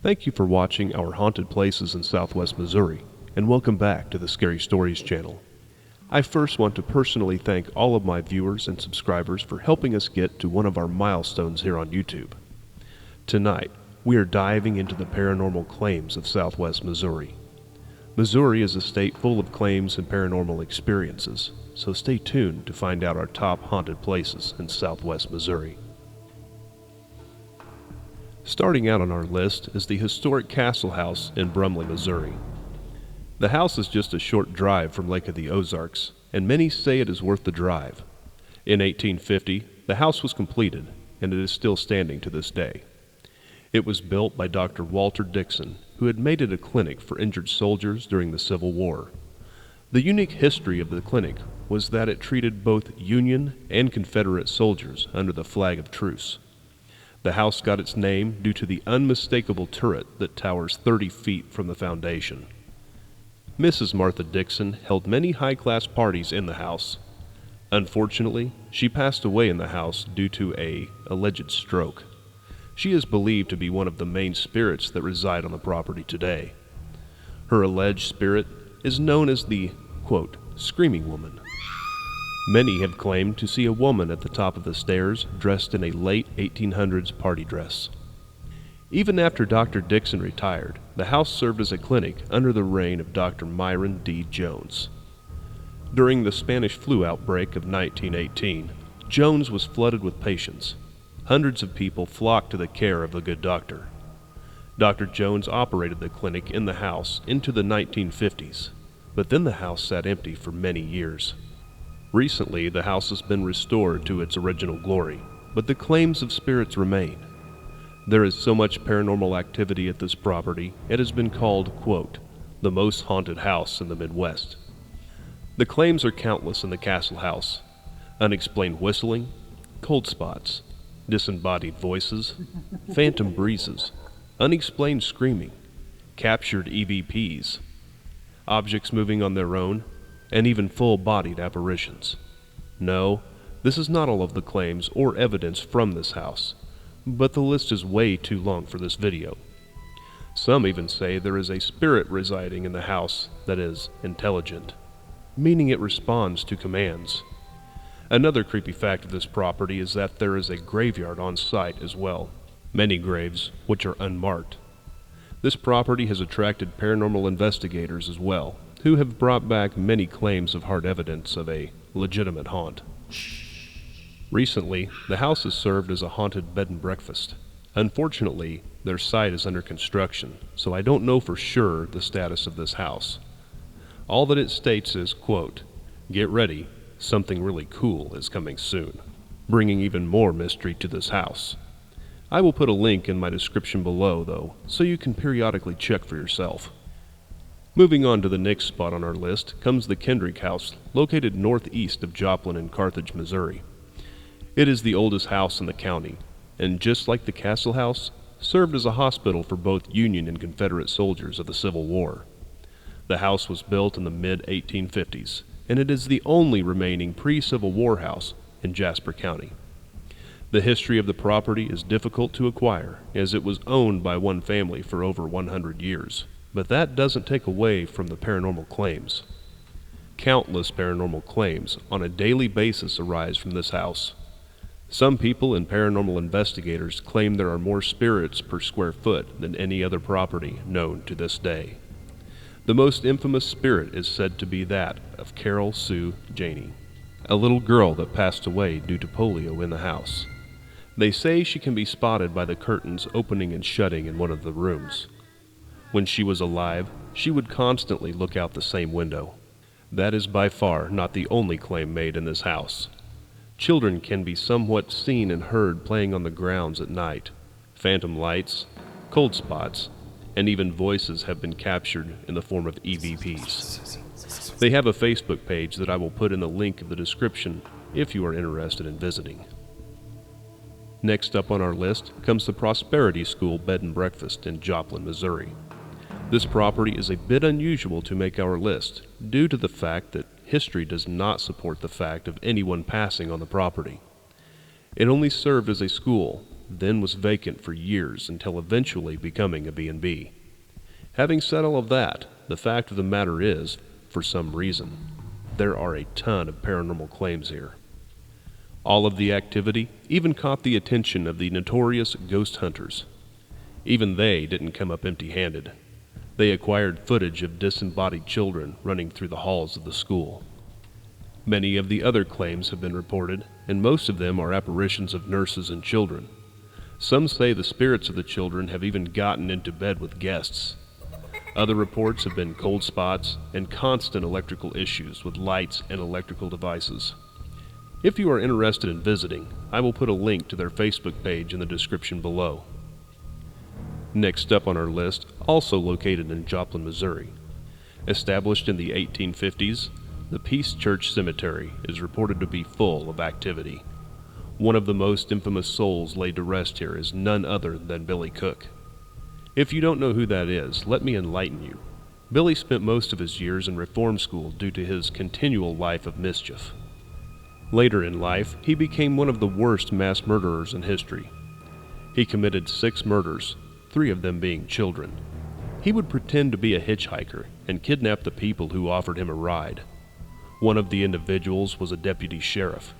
Thank you for watching our haunted places in southwest Missouri, and welcome back to the Scary Stories channel. I first want to personally thank all of my viewers and subscribers for helping us get to one of our milestones here on YouTube. Tonight, we are diving into the paranormal claims of southwest Missouri. Missouri is a state full of claims and paranormal experiences, so stay tuned to find out our top haunted places in southwest Missouri. Starting out on our list is the historic Castle House in Brumley, Missouri. The house is just a short drive from Lake of the Ozarks, and many say it is worth the drive. In 1850, the house was completed, and it is still standing to this day. It was built by Dr. Walter Dixon, who had made it a clinic for injured soldiers during the Civil War. The unique history of the clinic was that it treated both Union and Confederate soldiers under the flag of truce. The house got its name due to the unmistakable turret that towers 30 feet from the foundation. Mrs. Martha Dixon held many high-class parties in the house. Unfortunately, she passed away in the house due to an alleged stroke. She is believed to be one of the main spirits that reside on the property today. Her alleged spirit is known as the, quote, Screaming Woman. Many have claimed to see a woman at the top of the stairs dressed in a late 1800s party dress. Even after Dr. Dixon retired, the house served as a clinic under the reign of Dr. Myron D. Jones. During the Spanish flu outbreak of 1918, Jones was flooded with patients. Hundreds of people flocked to the care of the good doctor. Dr. Jones operated the clinic in the house into the 1950s, but then the house sat empty for many years. Recently, the house has been restored to its original glory, but the claims of spirits remain. There is so much paranormal activity at this property, it has been called, quote, the most haunted house in the Midwest. The claims are countless in the Castle House. Unexplained whistling, cold spots, disembodied voices, phantom breezes, unexplained screaming, captured EVPs, objects moving on their own, and even full-bodied apparitions. No, this is not all of the claims or evidence from this house, but the list is way too long for this video. Some even say there is a spirit residing in the house that is intelligent, meaning it responds to commands. Another creepy fact of this property is that there is a graveyard on site as well, many graves which are unmarked. This property has attracted paranormal investigators as well, who have brought back many claims of hard evidence of a legitimate haunt. Recently, the house has served as a haunted bed and breakfast. Unfortunately, their site is under construction, so I don't know for sure the status of this house. All that it states is, quote, get ready, something really cool is coming soon, bringing even more mystery to this house. I will put a link in my description below, though, so you can periodically check for yourself. Moving on to the next spot on our list comes the Kendrick House, located northeast of Joplin in Carthage, Missouri. It is the oldest house in the county, and just like the Castle House, served as a hospital for both Union and Confederate soldiers of the Civil War. The house was built in the mid-1850s, and it is the only remaining pre-Civil War house in Jasper County. The history of the property is difficult to acquire, as it was owned by one family for over 100 years. But that doesn't take away from the paranormal claims. Countless paranormal claims on a daily basis arise from this house. Some people and paranormal investigators claim there are more spirits per square foot than any other property known to this day. The most infamous spirit is said to be that of Carol Sue Janey, a little girl that passed away due to polio in the house. They say she can be spotted by the curtains opening and shutting in one of the rooms. When she was alive, she would constantly look out the same window. That is by far not the only claim made in this house. Children can be somewhat seen and heard playing on the grounds at night. Phantom lights, cold spots, and even voices have been captured in the form of EVPs. They have a Facebook page that I will put in the link in the description if you are interested in visiting. Next up on our list comes the Prosperity School Bed and Breakfast in Joplin, Missouri. This property is a bit unusual to make our list due to the fact that history does not support the fact of anyone passing on the property. It only served as a school, then was vacant for years until eventually becoming a B&B. Having said all of that, the fact of the matter is, for some reason, there are a ton of paranormal claims here. All of the activity even caught the attention of the notorious ghost hunters. Even they didn't come up empty-handed. They acquired footage of disembodied children running through the halls of the school. Many of the other claims have been reported, and most of them are apparitions of nurses and children. Some say the spirits of the children have even gotten into bed with guests. Other reports have been cold spots and constant electrical issues with lights and electrical devices. If you are interested in visiting, I will put a link to their Facebook page in the description below. Next up on our list, also located in Joplin, Missouri. Established in the 1850s, the Peace Church Cemetery is reported to be full of activity. One of the most infamous souls laid to rest here is none other than Billy Cook. If you don't know who that is, let me enlighten you. Billy spent most of his years in reform school due to his continual life of mischief. Later in life, he became one of the worst mass murderers in history. He committed 6 murders, 3 of them being children. He would pretend to be a hitchhiker and kidnap the people who offered him a ride. One of the individuals was a deputy sheriff.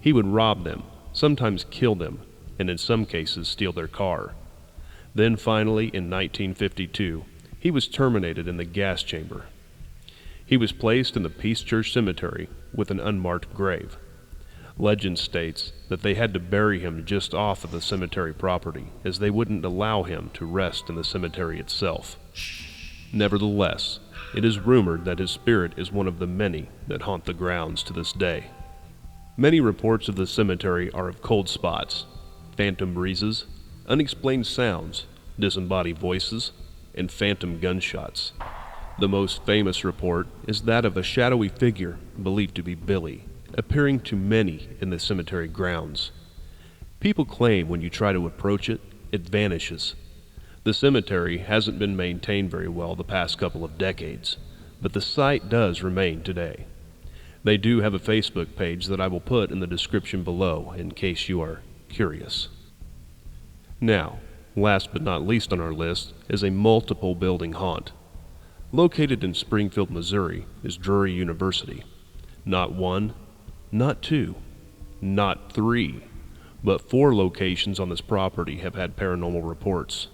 He would rob them, sometimes kill them, and in some cases steal their car. Then finally, in 1952, he was terminated in the gas chamber. He was placed in the Peace Church Cemetery with an unmarked grave. Legend states that they had to bury him just off of the cemetery property, as they wouldn't allow him to rest in the cemetery itself. Nevertheless, it is rumored that his spirit is one of the many that haunt the grounds to this day. Many reports of the cemetery are of cold spots, phantom breezes, unexplained sounds, disembodied voices, and phantom gunshots. The most famous report is that of a shadowy figure believed to be Billy, appearing to many in the cemetery grounds. People claim when you try to approach it, it vanishes. The cemetery hasn't been maintained very well the past couple of decades, but the site does remain today. They do have a Facebook page that I will put in the description below in case you are curious. Now, last but not least on our list is a multiple building haunt. Located in Springfield, Missouri is Drury University. Not 1, not 2, not 3, but 4 locations on this property have had paranormal reports.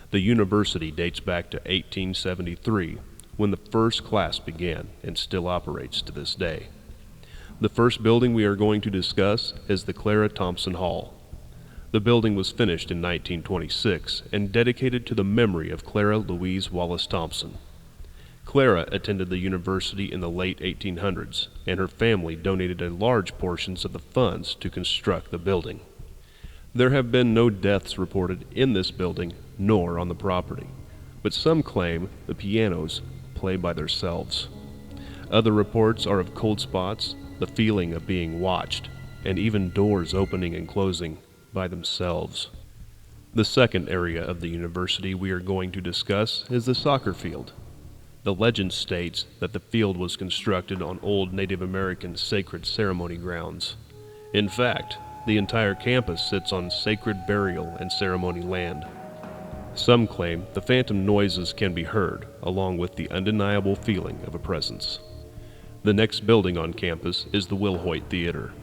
The university dates back to 1873, when the first class began and still operates to this day. The first building we are going to discuss is the Clara Thompson Hall. The building was finished in 1926 and dedicated to the memory of Clara Louise Wallace Thompson. Clara attended the university in the late 1800s, and her family donated a large portions of the funds to construct the building. There have been no deaths reported in this building nor on the property, but some claim the pianos play by themselves. Other reports are of cold spots, the feeling of being watched, and even doors opening and closing by themselves. The second area of the university we are going to discuss is the soccer field. The legend states that the field was constructed on old Native American sacred ceremony grounds. In fact, the entire campus sits on sacred burial and ceremony land. Some claim the phantom noises can be heard, along with the undeniable feeling of a presence. The next building on campus is the Wilhoit Theater.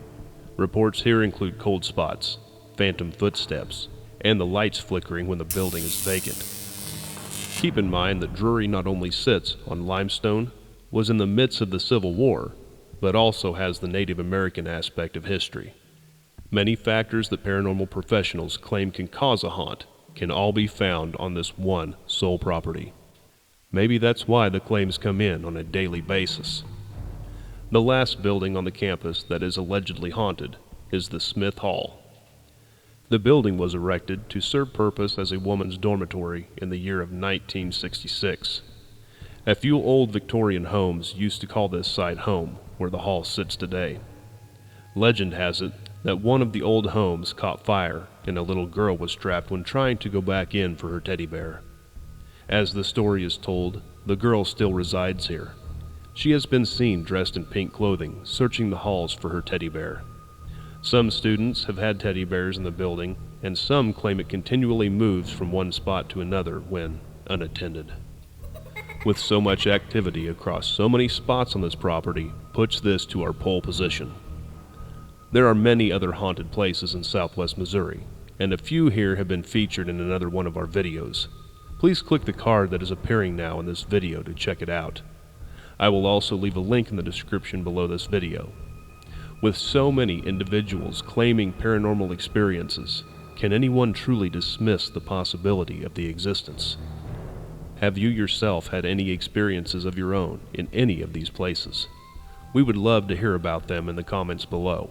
Reports here include cold spots, phantom footsteps, and the lights flickering when the building is vacant. Keep in mind that Drury not only sits on limestone, was in the midst of the Civil War, but also has the Native American aspect of history. Many factors that paranormal professionals claim can cause a haunt can all be found on this one sole property. Maybe that's why the claims come in on a daily basis. The last building on the campus that is allegedly haunted is the Smith Hall. The building was erected to serve purpose as a woman's dormitory in the year of 1966. A few old Victorian homes used to call this site home, where the hall sits today. Legend has it that one of the old homes caught fire and a little girl was trapped when trying to go back in for her teddy bear. As the story is told, the girl still resides here. She has been seen dressed in pink clothing, searching the halls for her teddy bear. Some students have had teddy bears in the building, and some claim it continually moves from one spot to another when unattended. With so much activity across so many spots on this property, puts this to our pole position. There are many other haunted places in southwest Missouri, and a few here have been featured in another one of our videos. Please click the card that is appearing now in this video to check it out. I will also leave a link in the description below this video. With so many individuals claiming paranormal experiences, can anyone truly dismiss the possibility of the existence? Have you yourself had any experiences of your own in any of these places? We would love to hear about them in the comments below.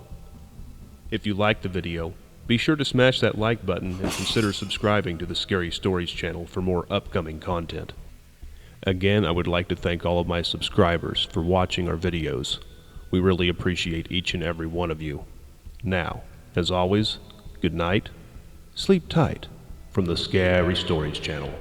If you liked the video, be sure to smash that like button and consider subscribing to the Scary Stories channel for more upcoming content. Again, I would like to thank all of my subscribers for watching our videos. We really appreciate each and every one of you. Now, as always, good night, sleep tight from the Scary Stories channel.